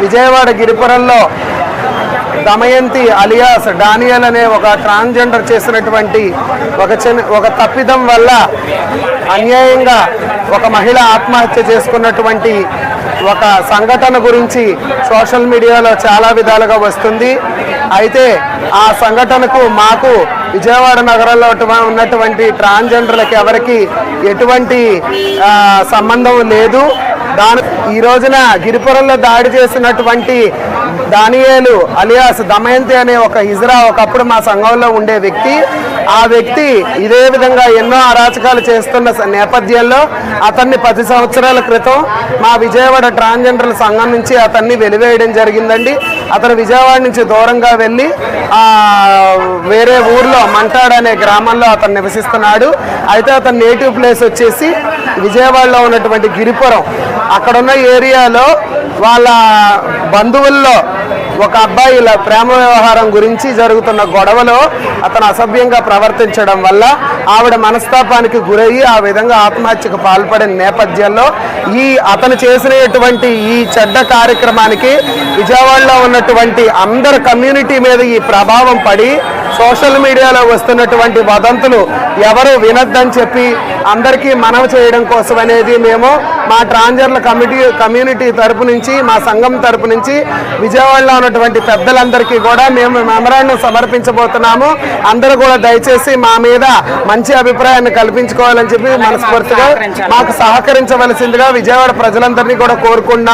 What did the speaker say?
Vijayawada గిరిపురంలో Damayanti alias Daniel అనే ఒక transgender చేసినటువంటి ఒక తప్పిదం వల్ల అన్యాయంగా ఒక మహిళ ఆత్మహత్య చేసుకున్నటువంటి ఒక సంఘటన గురించి సోషల్ మీడియాలో చాలా విధాలుగా వస్తుంది. అయితే ఆ సంఘటనకు మాకు విజయవాడ నగరంలో ఉన్నటువంటి ట్రాన్స్జెండర్లకు ఎవరికి ఎటువంటి సంబంధం లేదు. ఈ రోజున గిరిపురంలో దాడి చేసినటువంటి దానియేలు అలియాస్ దమయంతి అనే ఒక హిజ్రా ఒకప్పుడు మా సంఘంలో ఉండే వ్యక్తి. ఆ వ్యక్తి ఇదే విధంగా ఎన్నో అరాచకాలు చేస్తున్న నేపథ్యంలో అతన్ని 10 సంవత్సరాల క్రితం మా విజయవాడ ట్రాన్స్జెండర్ల సంఘం నుంచి అతన్ని వెలివేయడం జరిగిందండి. అతను విజయవాడ నుంచి దూరంగా వెళ్ళి వేరే ఊర్లో మంటాడ్ అనే గ్రామంలో అతను నివసిస్తున్నాడు. అయితే అతని నేటివ్ ప్లేస్ వచ్చేసి విజయవాడలో ఉన్నటువంటి గిరిపురం. అక్కడున్న ఏరియాలో వాళ్ళ బంధువుల్లో ఒక అబ్బాయి ఇలా ప్రేమ వ్యవహారం గురించి జరుగుతున్న గొడవలో అతను అసభ్యంగా ప్రవర్తించడం వల్ల ఆవిడ మనస్తాపానికి గురయ్యి ఆ విధంగా ఆత్మహత్యకు పాల్పడిన నేపథ్యంలో అతను చేసినటువంటి ఈ చెడ్డ కార్యక్రమానికి విజయవాడలో ఉన్నటువంటి అందరి కమ్యూనిటీ మీద ఈ ప్రభావం పడి సోషల్ మీడియాలో వస్తున్నటువంటి వదంతులు ఎవరు వినొద్దని చెప్పి అందరికీ మనవి చేయడం కోసం అనేది మేము మా ట్రాన్స్జెండర్ల కమ్యూనిటీ తరపు నుంచి మా సంఘం తరపు నుంచి విజయవాడలో ఉన్నటువంటి పెద్దలందరికీ కూడా మేము మెమరాండం సమర్పించబోతున్నాము. అందరూ కూడా దయచేసి మా మీద మంచి అభిప్రాయాన్ని కల్పించుకోవాలని చెప్పి మనస్ఫూర్తిగా మాకు సహకరించవలసిందిగా విజయవాడ ప్రజలందరినీ కూడా కోరుకుంటున్నాం.